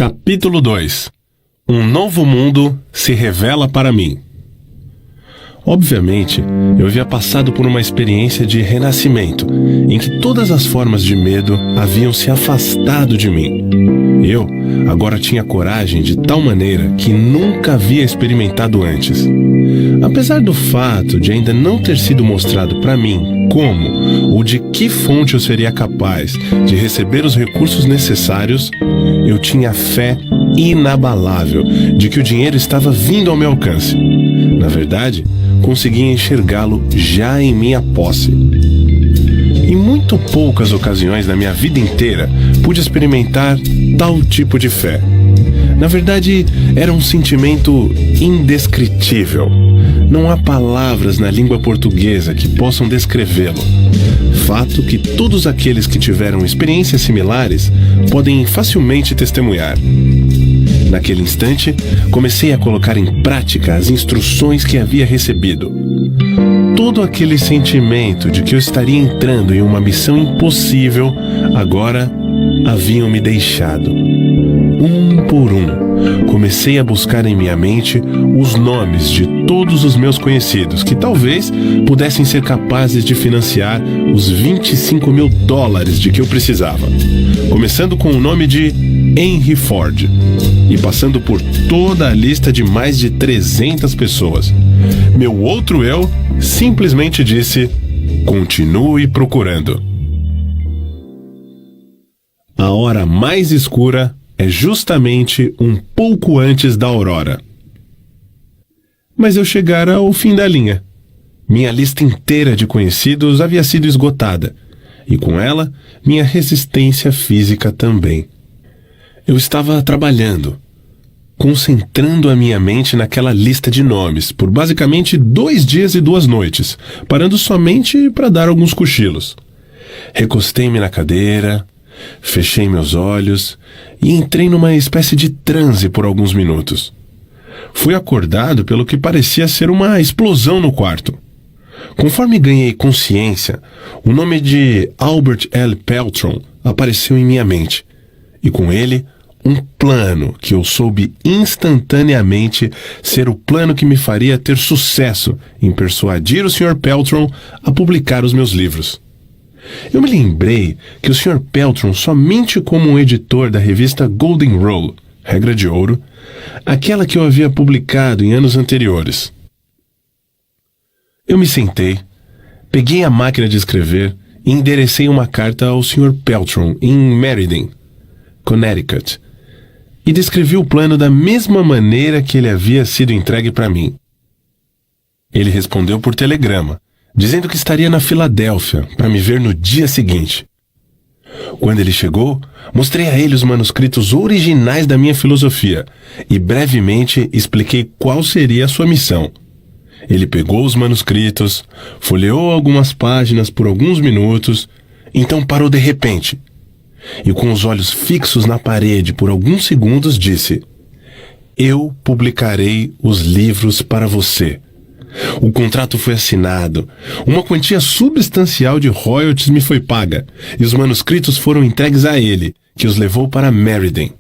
Capítulo 2. Um novo mundo se revela para mim. Obviamente, eu havia passado por uma experiência de renascimento, em que todas as formas de medo haviam se afastado de mim. Eu agora tinha coragem de tal maneira que nunca havia experimentado antes. Apesar do fato de ainda não ter sido mostrado para mim como ou de que fonte eu seria capaz de receber os recursos necessários, eu tinha fé inabalável de que o dinheiro estava vindo ao meu alcance. Na verdade, conseguia enxergá-lo já em minha posse. Em muito poucas ocasiões na minha vida inteira pude experimentar tal tipo de fé. Na verdade, era um sentimento indescritível. Não há palavras na língua portuguesa que possam descrevê-lo. Fato que todos aqueles que tiveram experiências similares podem facilmente testemunhar. Naquele instante, comecei a colocar em prática as instruções que havia recebido. Todo aquele sentimento de que eu estaria entrando em uma missão impossível, agora haviam me deixado. Um por um, comecei a buscar em minha mente os nomes de todos os meus conhecidos que talvez pudessem ser capazes de financiar os $25 mil de que eu precisava. Começando com o nome de Henry Ford e passando por toda a lista de mais de 300 pessoas. Meu outro eu simplesmente disse: continue procurando. A hora mais escura é justamente um pouco antes da aurora. Mas eu chegara ao fim da linha. Minha lista inteira de conhecidos havia sido esgotada, e com ela, minha resistência física também. Eu estava trabalhando, concentrando a minha mente naquela lista de nomes por basicamente 2 dias e 2 noites, parando somente para dar alguns cochilos. Recostei-me na cadeira, fechei meus olhos e entrei numa espécie de transe por alguns minutos. Fui acordado pelo que parecia ser uma explosão no quarto. Conforme ganhei consciência, o nome de Albert L. Peltron apareceu em minha mente, e com ele, um plano que eu soube instantaneamente ser o plano que me faria ter sucesso em persuadir o Sr. Peltron a publicar os meus livros. Eu me lembrei que o Sr. Peltron, somente como um editor da revista Golden Rule, Regra de Ouro, aquela que eu havia publicado em anos anteriores. Eu me sentei, peguei a máquina de escrever e enderecei uma carta ao Sr. Peltron em Meriden, Connecticut, e descrevi o plano da mesma maneira que ele havia sido entregue para mim. Ele respondeu por telegrama, dizendo que estaria na Filadélfia para me ver no dia seguinte. Quando ele chegou, mostrei a ele os manuscritos originais da minha filosofia e brevemente expliquei qual seria a sua missão. Ele pegou os manuscritos, folheou algumas páginas por alguns minutos, então parou de repente e, com os olhos fixos na parede por alguns segundos, disse: "Eu publicarei os livros para você." O contrato foi assinado, uma quantia substancial de royalties me foi paga, e os manuscritos foram entregues a ele, que os levou para Meriden.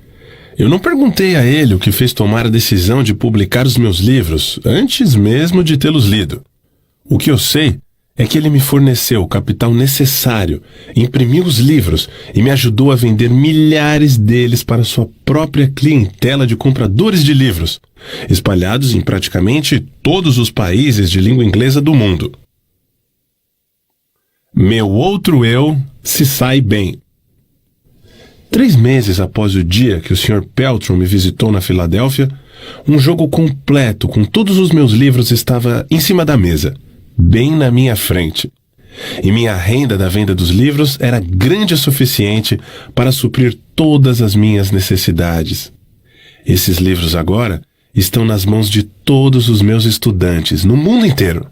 Eu não perguntei a ele o que fez tomar a decisão de publicar os meus livros, antes mesmo de tê-los lido. O que eu sei é que ele me forneceu o capital necessário, imprimiu os livros e me ajudou a vender milhares deles para sua própria clientela de compradores de livros, espalhados em praticamente todos os países de língua inglesa do mundo. Meu outro eu se sai bem. 3 meses após o dia que o Sr. Peltron me visitou na Filadélfia, um jogo completo com todos os meus livros estava em cima da mesa, bem na minha frente. E minha renda da venda dos livros era grande o suficiente para suprir todas as minhas necessidades. Esses livros agora estão nas mãos de todos os meus estudantes no mundo inteiro.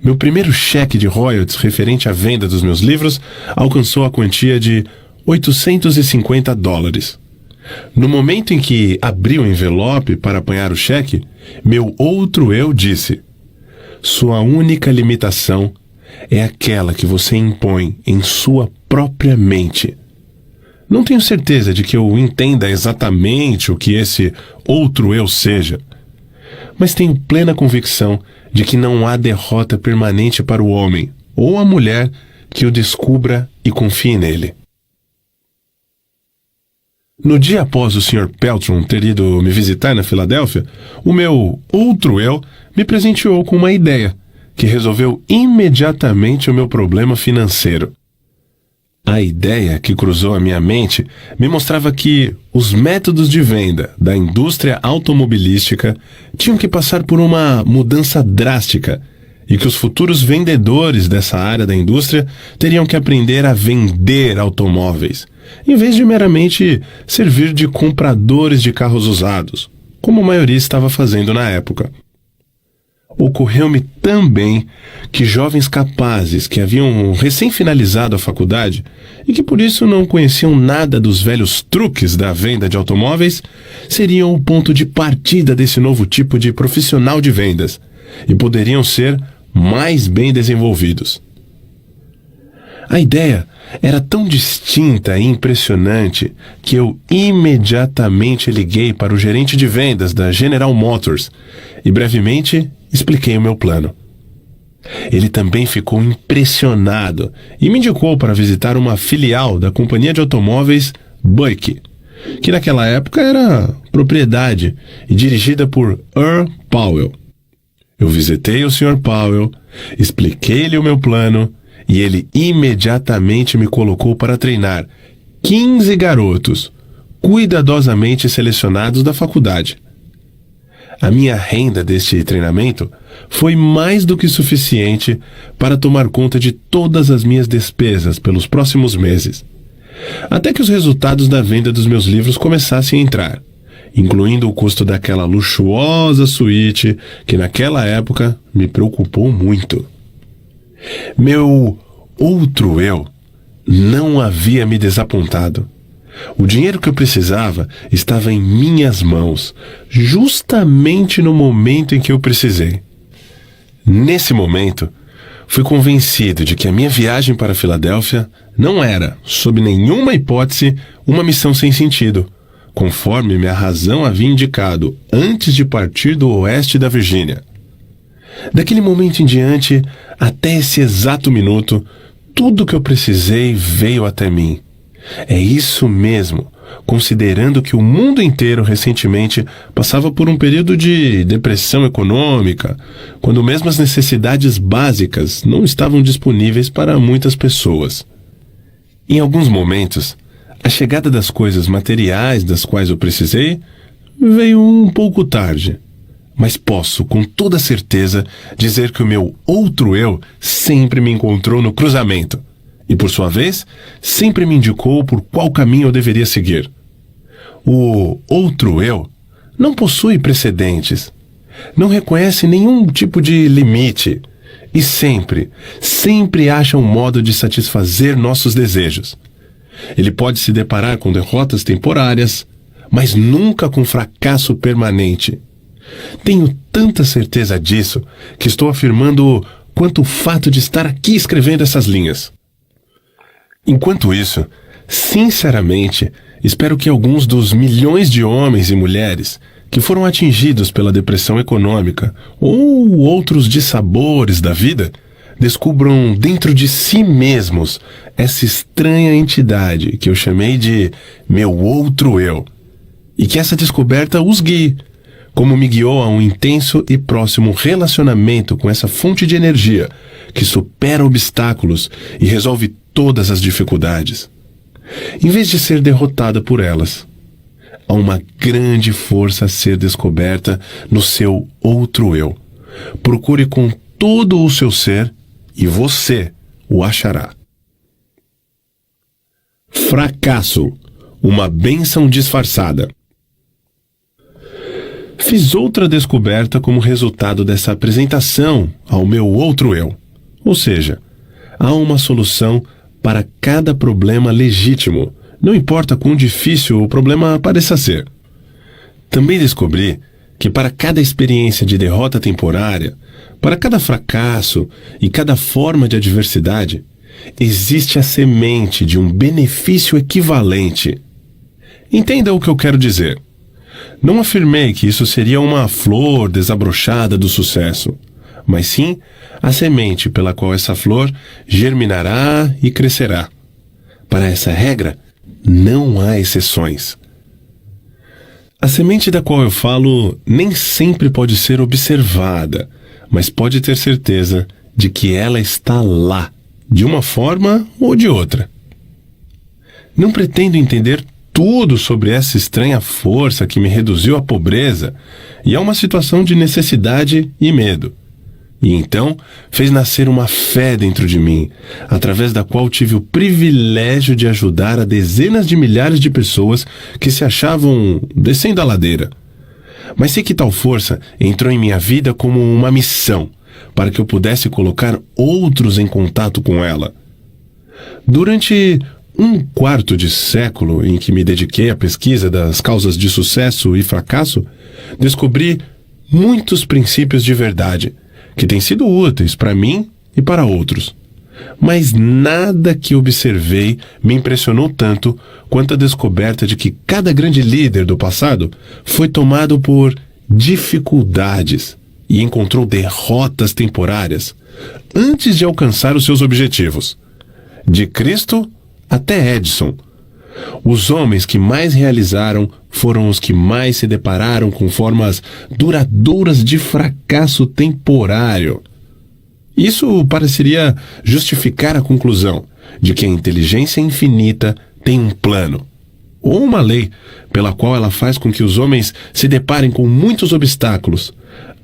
Meu primeiro cheque de royalties referente à venda dos meus livros alcançou a quantia de $850. No momento em que abri o envelope para apanhar o cheque, meu outro eu disse: "Sua única limitação é aquela que você impõe em sua própria mente. Não tenho certeza de que eu entenda exatamente o que esse outro eu seja, mas tenho plena convicção de que não há derrota permanente para o homem ou a mulher que o descubra e confie nele. No dia após o Sr. Peltron ter ido me visitar na Filadélfia, o meu outro eu me presenteou com uma ideia que resolveu imediatamente o meu problema financeiro. A ideia que cruzou a minha mente me mostrava que os métodos de venda da indústria automobilística tinham que passar por uma mudança drástica e que os futuros vendedores dessa área da indústria teriam que aprender a vender automóveis, em vez de meramente servir de compradores de carros usados, como a maioria estava fazendo na época. Ocorreu-me também que jovens capazes que haviam recém-finalizado a faculdade e que por isso não conheciam nada dos velhos truques da venda de automóveis seriam o ponto de partida desse novo tipo de profissional de vendas e poderiam ser mais bem desenvolvidos. A ideia era tão distinta e impressionante que eu imediatamente liguei para o gerente de vendas da General Motors e brevemente expliquei o meu plano. Ele também ficou impressionado e me indicou para visitar uma filial da companhia de automóveis Buick, que naquela época era propriedade e dirigida por Earl Powell. Eu visitei o Sr. Powell, expliquei-lhe o meu plano e ele imediatamente me colocou para treinar 15 garotos cuidadosamente selecionados da faculdade. A minha renda deste treinamento foi mais do que suficiente para tomar conta de todas as minhas despesas pelos próximos meses, até que os resultados da venda dos meus livros começassem a entrar, incluindo o custo daquela luxuosa suíte que naquela época me preocupou muito. Meu outro eu não havia me desapontado. O dinheiro que eu precisava estava em minhas mãos, justamente no momento em que eu precisei. Nesse momento, fui convencido de que a minha viagem para a Filadélfia não era, sob nenhuma hipótese, uma missão sem sentido, conforme minha razão havia indicado antes de partir do oeste da Virgínia. Daquele momento em diante, até esse exato minuto, tudo o que eu precisei veio até mim. É isso mesmo, considerando que o mundo inteiro recentemente passava por um período de depressão econômica, quando mesmo as necessidades básicas não estavam disponíveis para muitas pessoas. Em alguns momentos, a chegada das coisas materiais das quais eu precisei veio um pouco tarde, mas posso, com toda certeza, dizer que o meu outro eu sempre me encontrou no cruzamento. E, por sua vez, sempre me indicou por qual caminho eu deveria seguir. O outro eu não possui precedentes, não reconhece nenhum tipo de limite e sempre acha um modo de satisfazer nossos desejos. Ele pode se deparar com derrotas temporárias, mas nunca com fracasso permanente. Tenho tanta certeza disso que estou afirmando quanto o fato de estar aqui escrevendo essas linhas. Enquanto isso, sinceramente, espero que alguns dos milhões de homens e mulheres que foram atingidos pela depressão econômica ou outros dissabores da vida descubram dentro de si mesmos essa estranha entidade que eu chamei de meu outro eu, e que essa descoberta os guie, como me guiou a um intenso e próximo relacionamento com essa fonte de energia que supera obstáculos e resolve todas as dificuldades, em vez de ser derrotada por elas. Há uma grande força a ser descoberta no seu outro eu. Procure com todo o seu ser e você o achará. Fracasso, uma bênção disfarçada. Fiz outra descoberta como resultado dessa apresentação ao meu outro eu. Ou seja, há uma solução para cada problema legítimo, não importa quão difícil o problema pareça ser. Também descobri que para cada experiência de derrota temporária, para cada fracasso e cada forma de adversidade, existe a semente de um benefício equivalente. Entenda o que eu quero dizer. Não afirmei que isso seria uma flor desabrochada do sucesso, mas sim a semente pela qual essa flor germinará e crescerá. Para essa regra, não há exceções. A semente da qual eu falo nem sempre pode ser observada, mas pode ter certeza de que ela está lá, de uma forma ou de outra. Não pretendo entender tudo sobre essa estranha força que me reduziu à pobreza e a uma situação de necessidade e medo. E então fez nascer uma fé dentro de mim, através da qual tive o privilégio de ajudar a dezenas de milhares de pessoas que se achavam descendo a ladeira. Mas sei que tal força entrou em minha vida como uma missão, para que eu pudesse colocar outros em contato com ela. Durante um quarto de século em que me dediquei à pesquisa das causas de sucesso e fracasso, descobri muitos princípios de verdade, que têm sido úteis para mim e para outros. Mas nada que observei me impressionou tanto quanto a descoberta de que cada grande líder do passado foi tomado por dificuldades e encontrou derrotas temporárias antes de alcançar os seus objetivos. De Cristo até Edison. Os homens que mais realizaram foram os que mais se depararam com formas duradouras de fracasso temporário. Isso pareceria justificar a conclusão de que a inteligência infinita tem um plano, ou uma lei, pela qual ela faz com que os homens se deparem com muitos obstáculos,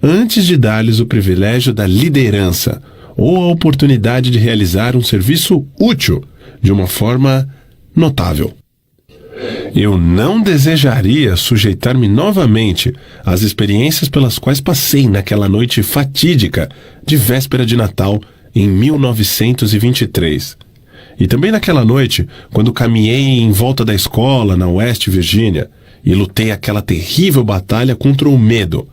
antes de dar-lhes o privilégio da liderança, ou a oportunidade de realizar um serviço útil, de uma forma notável. Eu não desejaria sujeitar-me novamente às experiências pelas quais passei naquela noite fatídica de véspera de Natal em 1923. E também naquela noite, quando caminhei em volta da escola na West Virginia e lutei aquela terrível batalha contra o medo.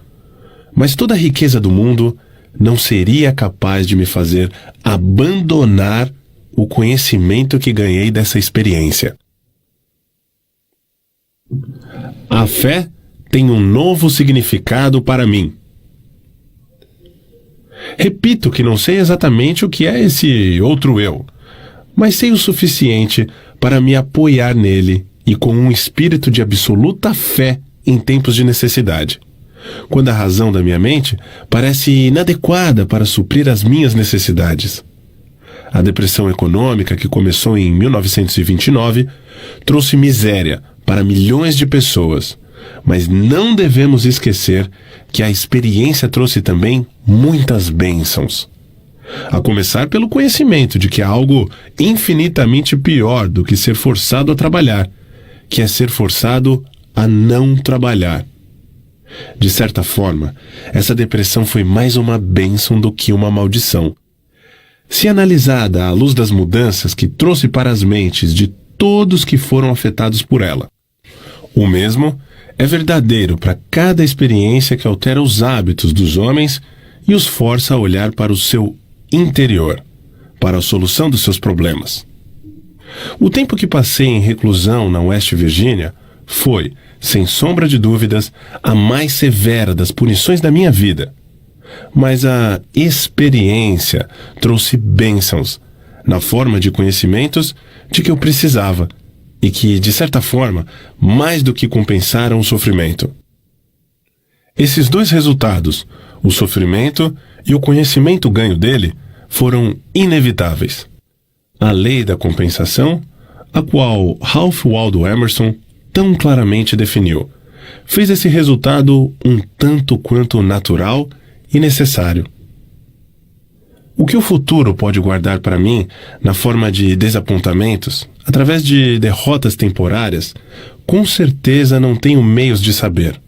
Mas toda a riqueza do mundo não seria capaz de me fazer abandonar o conhecimento que ganhei dessa experiência. A fé tem um novo significado para mim. Repito que não sei exatamente o que é esse outro eu, mas sei o suficiente para me apoiar nele e com um espírito de absoluta fé em tempos de necessidade, quando a razão da minha mente parece inadequada para suprir as minhas necessidades. A depressão econômica que começou em 1929 trouxe miséria para milhões de pessoas, mas não devemos esquecer que a experiência trouxe também muitas bênçãos. A começar pelo conhecimento de que há algo infinitamente pior do que ser forçado a trabalhar, que é ser forçado a não trabalhar. De certa forma, essa depressão foi mais uma bênção do que uma maldição. Se analisada à luz das mudanças que trouxe para as mentes de todos que foram afetados por ela. O mesmo é verdadeiro para cada experiência que altera os hábitos dos homens e os força a olhar para o seu interior, para a solução dos seus problemas. O tempo que passei em reclusão na West Virginia foi, sem sombra de dúvidas, a mais severa das punições da minha vida. Mas a experiência trouxe bênçãos, na forma de conhecimentos de que eu precisava, e que, de certa forma, mais do que compensaram o sofrimento. Esses dois resultados, o sofrimento e o conhecimento ganho dele, foram inevitáveis. A lei da compensação, a qual Ralph Waldo Emerson tão claramente definiu, fez esse resultado um tanto quanto natural e necessário. O que o futuro pode guardar para mim na forma de desapontamentos, através de derrotas temporárias, com certeza não tenho meios de saber.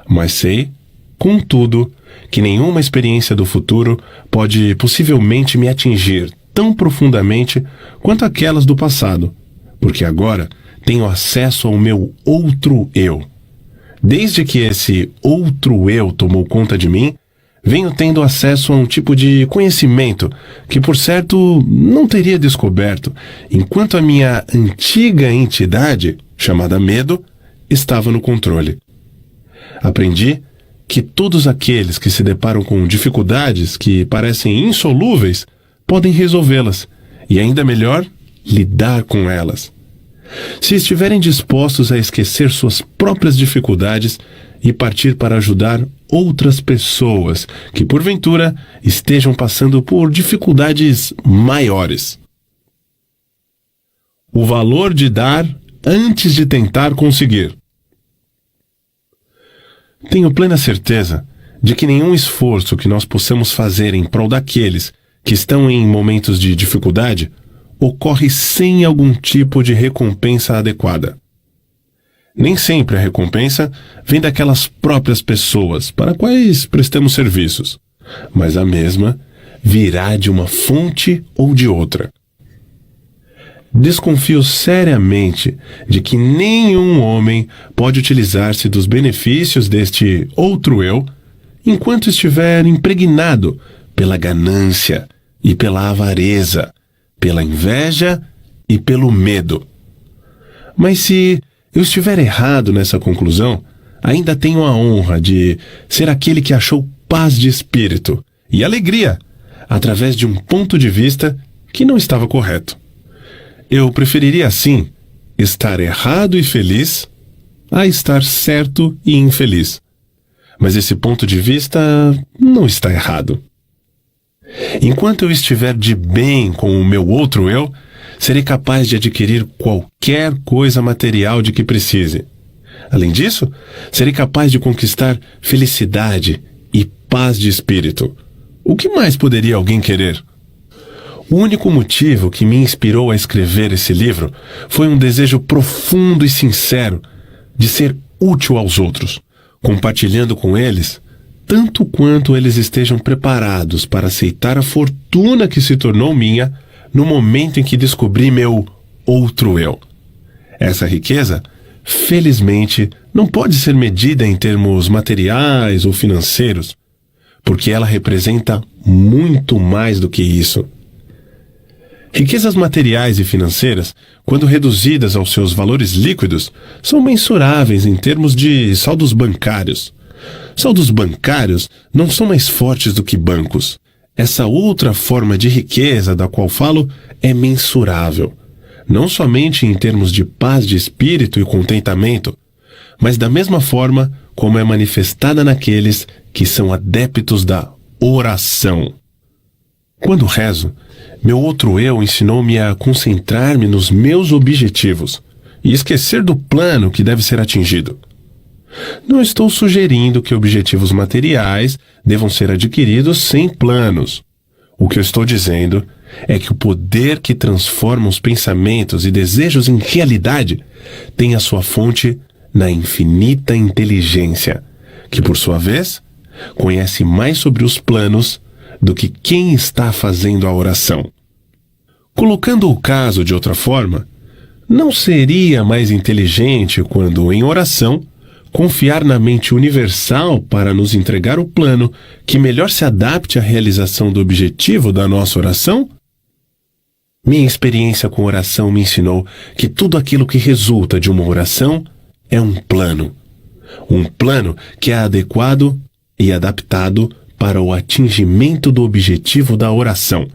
Mas sei, contudo, que nenhuma experiência do futuro pode possivelmente me atingir tão profundamente quanto aquelas do passado, porque agora tenho acesso ao meu outro eu. Desde que esse outro eu tomou conta de mim, venho tendo acesso a um tipo de conhecimento que, por certo, não teria descoberto, enquanto a minha antiga entidade, chamada medo, estava no controle. Aprendi que todos aqueles que se deparam com dificuldades que parecem insolúveis podem resolvê-las, e ainda melhor, lidar com elas. Se estiverem dispostos a esquecer suas próprias dificuldades e partir para ajudar outras pessoas que, porventura, estejam passando por dificuldades maiores. O valor de dar antes de tentar conseguir. Tenho plena certeza de que nenhum esforço que nós possamos fazer em prol daqueles que estão em momentos de dificuldade ocorre sem algum tipo de recompensa adequada. Nem sempre a recompensa vem daquelas próprias pessoas para quais prestamos serviços, mas a mesma virá de uma fonte ou de outra. Desconfio seriamente de que nenhum homem pode utilizar-se dos benefícios deste outro eu enquanto estiver impregnado pela ganância e pela avareza, pela inveja e pelo medo. Mas se eu estiver errado nessa conclusão, ainda tenho a honra de ser aquele que achou paz de espírito e alegria através de um ponto de vista que não estava correto. Eu preferiria, assim, estar errado e feliz a estar certo e infeliz. Mas esse ponto de vista não está errado. Enquanto eu estiver de bem com o meu outro eu, serei capaz de adquirir qualquer coisa material de que precise. Além disso, serei capaz de conquistar felicidade e paz de espírito. O que mais poderia alguém querer? O único motivo que me inspirou a escrever esse livro foi um desejo profundo e sincero de ser útil aos outros, compartilhando com eles tanto quanto eles estejam preparados para aceitar a fortuna que se tornou minha no momento em que descobri meu outro eu. Essa riqueza, felizmente, não pode ser medida em termos materiais ou financeiros, porque ela representa muito mais do que isso. Riquezas materiais e financeiras, quando reduzidas aos seus valores líquidos, são mensuráveis em termos de saldos bancários. Saldos bancários não são mais fortes do que bancos. Essa outra forma de riqueza da qual falo é mensurável, não somente em termos de paz de espírito e contentamento, mas da mesma forma como é manifestada naqueles que são adeptos da oração. Quando rezo, meu outro eu ensinou-me a concentrar-me nos meus objetivos e esquecer do plano que deve ser atingido. Não estou sugerindo que objetivos materiais devam ser adquiridos sem planos. O que eu estou dizendo é que o poder que transforma os pensamentos e desejos em realidade tem a sua fonte na infinita inteligência, que, por sua vez, conhece mais sobre os planos do que quem está fazendo a oração. Colocando o caso de outra forma, não seria mais inteligente quando, em oração, confiar na mente universal para nos entregar o plano que melhor se adapte à realização do objetivo da nossa oração? Minha experiência com oração me ensinou que tudo aquilo que resulta de uma oração é um plano. Um plano que é adequado e adaptado para o atingimento do objetivo da oração,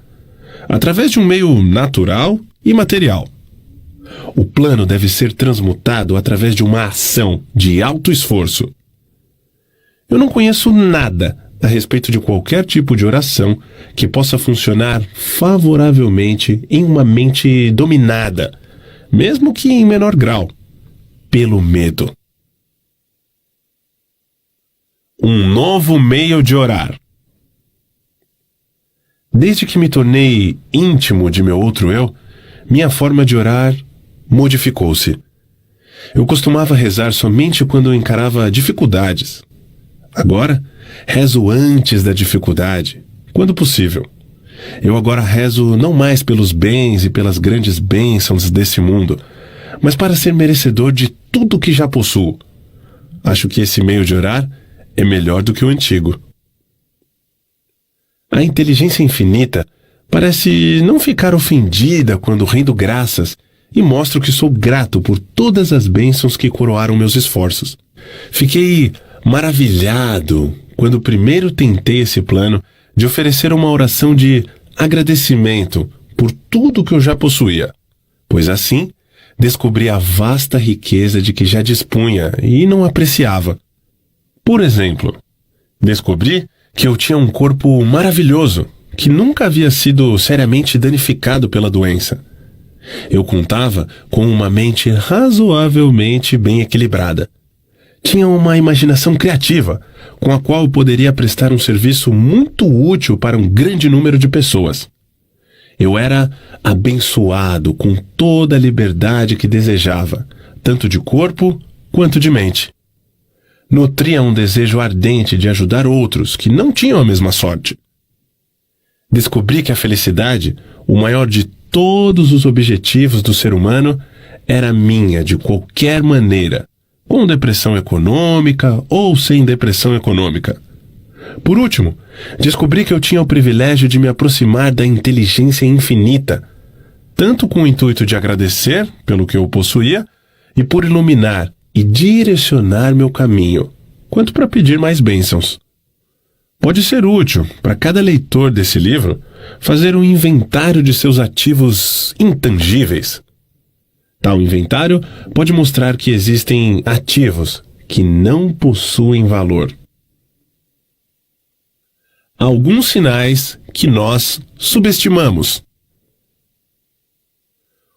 através de um meio natural e material. O plano deve ser transmutado através de uma ação de alto esforço. Eu não conheço nada a respeito de qualquer tipo de oração que possa funcionar favoravelmente em uma mente dominada, mesmo que em menor grau, pelo medo. Um novo meio de orar. Desde que me tornei íntimo de meu outro eu, minha forma de orar modificou-se. Eu costumava rezar somente quando encarava dificuldades. Agora, rezo antes da dificuldade, quando possível. Eu agora rezo não mais pelos bens e pelas grandes bênçãos desse mundo, mas para ser merecedor de tudo que já possuo. Acho que esse meio de orar é melhor do que o antigo. A inteligência infinita parece não ficar ofendida quando rendo graças e mostro que sou grato por todas as bênçãos que coroaram meus esforços. Fiquei maravilhado quando primeiro tentei esse plano de oferecer uma oração de agradecimento por tudo que eu já possuía, pois assim descobri a vasta riqueza de que já dispunha e não apreciava. Por exemplo, descobri que eu tinha um corpo maravilhoso, que nunca havia sido seriamente danificado pela doença. Eu contava com uma mente razoavelmente bem equilibrada. Tinha uma imaginação criativa, com a qual eu poderia prestar um serviço muito útil para um grande número de pessoas. Eu era abençoado com toda a liberdade que desejava, tanto de corpo quanto de mente. Nutria um desejo ardente de ajudar outros que não tinham a mesma sorte. Descobri que a felicidade, o maior de todos os objetivos do ser humano, era minha de qualquer maneira, com depressão econômica ou sem depressão econômica. Por último, descobri que eu tinha o privilégio de me aproximar da inteligência infinita, tanto com o intuito de agradecer pelo que eu possuía e por iluminar e direcionar meu caminho, quanto para pedir mais bênçãos. Pode ser útil para cada leitor desse livro fazer um inventário de seus ativos intangíveis. Tal inventário pode mostrar que existem ativos que não possuem valor. Alguns sinais que nós subestimamos.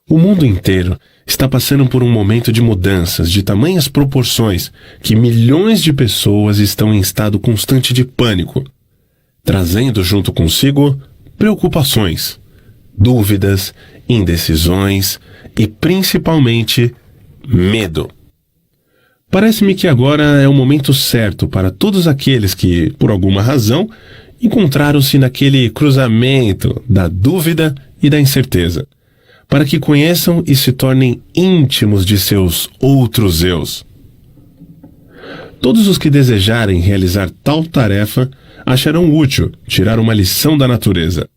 O mundo inteiro está passando por um momento de mudanças de tamanhas proporções que milhões de pessoas estão em estado constante de pânico, trazendo junto consigo preocupações, dúvidas, indecisões e principalmente medo. Parece-me que agora é o momento certo para todos aqueles que, por alguma razão, encontraram-se naquele cruzamento da dúvida e da incerteza, para que conheçam e se tornem íntimos de seus outros eus. Todos os que desejarem realizar tal tarefa acharão útil tirar uma lição da natureza.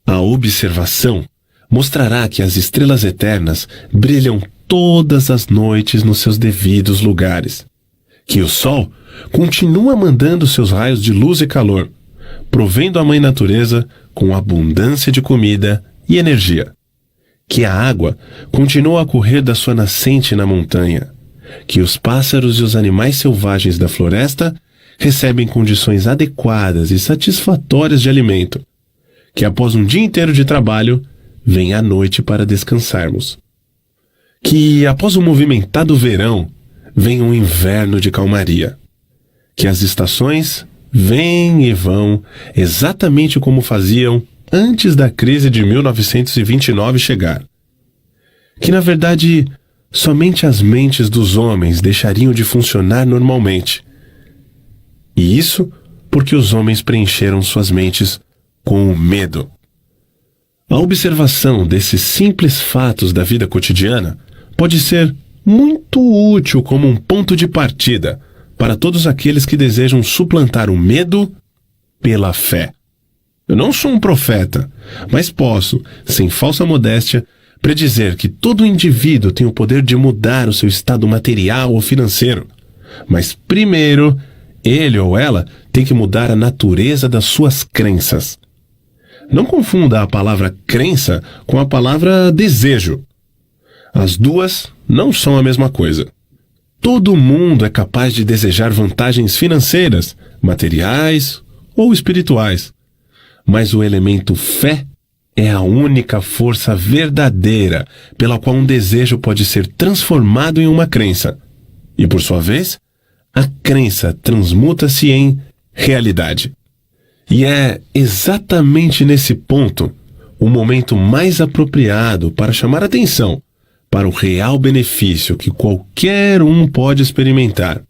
A observação mostrará que as estrelas eternas brilham todas as noites nos seus devidos lugares, que o Sol continua mandando seus raios de luz e calor, provendo a Mãe Natureza com abundância de comida e energia, que a água continua a correr da sua nascente na montanha, que os pássaros e os animais selvagens da floresta recebem condições adequadas e satisfatórias de alimento, que após um dia inteiro de trabalho, vem a noite para descansarmos, que após o movimentado verão, vem um inverno de calmaria, que as estações vêm e vão exatamente como faziam antes da crise de 1929 chegar, que na verdade somente as mentes dos homens deixariam de funcionar normalmente, e isso porque os homens preencheram suas mentes com o medo. A observação desses simples fatos da vida cotidiana pode ser muito útil como um ponto de partida para todos aqueles que desejam suplantar o medo pela fé. Eu não sou um profeta, mas posso, sem falsa modéstia, predizer que todo indivíduo tem o poder de mudar o seu estado material ou financeiro. Mas primeiro, ele ou ela tem que mudar a natureza das suas crenças. Não confunda a palavra crença com a palavra desejo. As duas não são a mesma coisa. Todo mundo é capaz de desejar vantagens financeiras, materiais ou espirituais. Mas o elemento fé é a única força verdadeira pela qual um desejo pode ser transformado em uma crença. E, por sua vez, a crença transmuta-se em realidade. E é exatamente nesse ponto o momento mais apropriado para chamar atenção para o real benefício que qualquer um pode experimentar,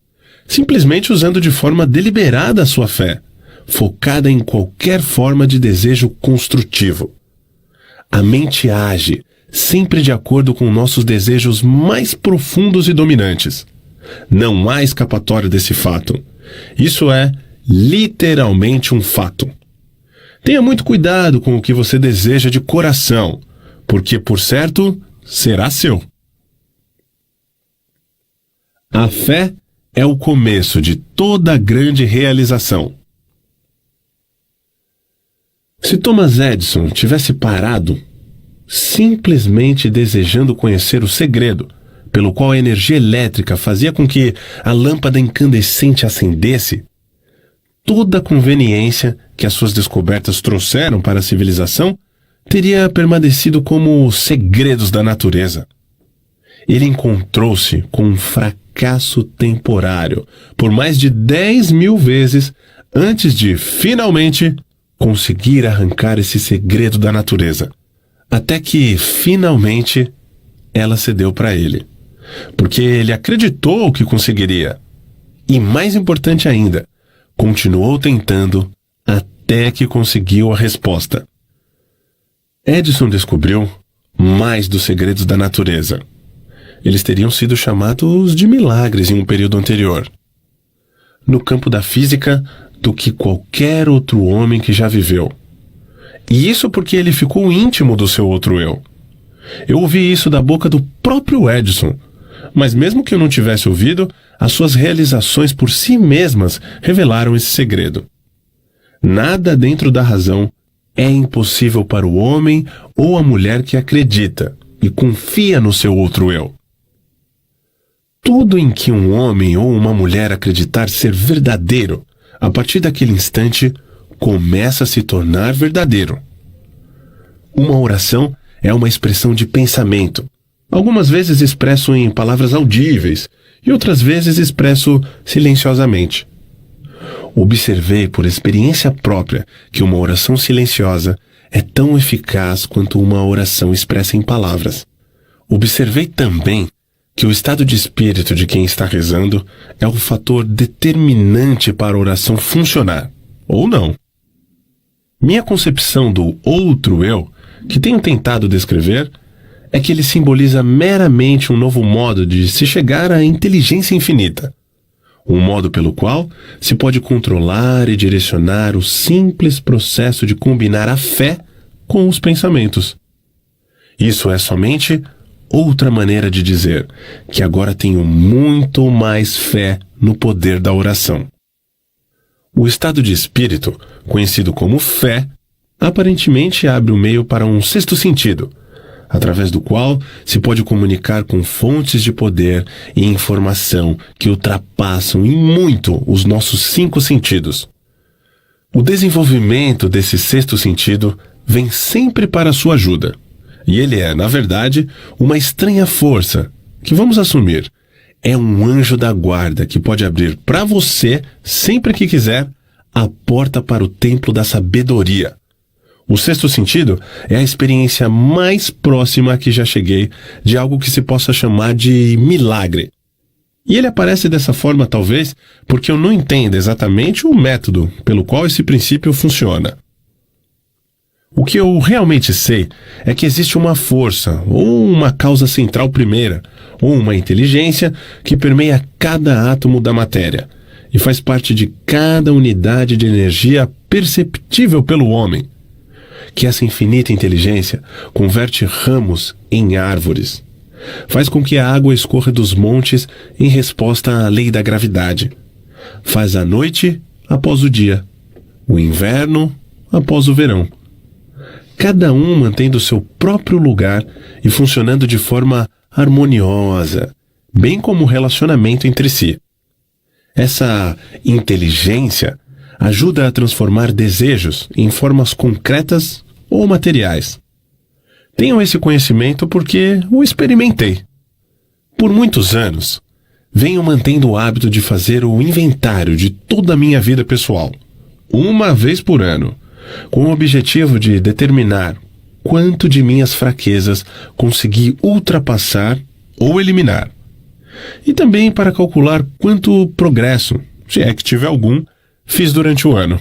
simplesmente usando de forma deliberada a sua fé, focada em qualquer forma de desejo construtivo. A mente age sempre de acordo com nossos desejos mais profundos e dominantes. Não há escapatória desse fato. Isso é literalmente um fato. Tenha muito cuidado com o que você deseja de coração, porque, por certo, será seu. A fé é o começo de toda grande realização. Se Thomas Edison tivesse parado, simplesmente desejando conhecer o segredo pelo qual a energia elétrica fazia com que a lâmpada incandescente acendesse, toda a conveniência que as suas descobertas trouxeram para a civilização teria permanecido como segredos da natureza. Ele encontrou-se com um fracasso temporário por mais de 10.000 vezes antes de, finalmente, conseguir arrancar esse segredo da natureza. Até que, finalmente, ela cedeu para ele. Porque ele acreditou que conseguiria. E, mais importante ainda, continuou tentando até que conseguiu a resposta. Edison descobriu mais dos segredos da natureza. Eles teriam sido chamados de milagres em um período anterior, no campo da física, do que qualquer outro homem que já viveu. E isso porque ele ficou íntimo do seu outro eu. Eu ouvi isso da boca do próprio Edison, mas mesmo que eu não tivesse ouvido, as suas realizações por si mesmas revelaram esse segredo. Nada dentro da razão é impossível para o homem ou a mulher que acredita e confia no seu outro eu. Tudo em que um homem ou uma mulher acreditar ser verdadeiro, a partir daquele instante, começa a se tornar verdadeiro. Uma oração é uma expressão de pensamento, algumas vezes expresso em palavras audíveis e outras vezes expresso silenciosamente. Observei por experiência própria que uma oração silenciosa é tão eficaz quanto uma oração expressa em palavras. Observei também que o estado de espírito de quem está rezando é o fator determinante para a oração funcionar, ou não. Minha concepção do outro eu, que tenho tentado descrever, é que ele simboliza meramente um novo modo de se chegar à inteligência infinita. Um modo pelo qual se pode controlar e direcionar o simples processo de combinar a fé com os pensamentos. Isso é somente outra maneira de dizer que agora tenho muito mais fé no poder da oração. O estado de espírito, conhecido como fé, aparentemente abre o meio para um sexto sentido, através do qual se pode comunicar com fontes de poder e informação que ultrapassam em muito os nossos 5 sentidos. O desenvolvimento desse sexto sentido vem sempre para a sua ajuda, e ele é, na verdade, uma estranha força que, vamos assumir, é um anjo da guarda que pode abrir para você, sempre que quiser, a porta para o templo da sabedoria. O sexto sentido é a experiência mais próxima a que já cheguei de algo que se possa chamar de milagre. E ele aparece dessa forma, talvez, porque eu não entendo exatamente o método pelo qual esse princípio funciona. O que eu realmente sei é que existe uma força, ou uma causa central primeira, ou uma inteligência que permeia cada átomo da matéria e faz parte de cada unidade de energia perceptível pelo homem. Que essa infinita inteligência converte ramos em árvores. Faz com que a água escorra dos montes em resposta à lei da gravidade. Faz a noite após o dia, o inverno após o verão. Cada um mantendo seu próprio lugar e funcionando de forma harmoniosa, bem como o relacionamento entre si. Essa inteligência ajuda a transformar desejos em formas concretas ou materiais. Tenho esse conhecimento porque o experimentei. Por muitos anos, venho mantendo o hábito de fazer o inventário de toda a minha vida pessoal, uma vez por ano, com o objetivo de determinar quanto de minhas fraquezas consegui ultrapassar ou eliminar. E também para calcular quanto progresso, se é que tive algum, fiz durante o ano.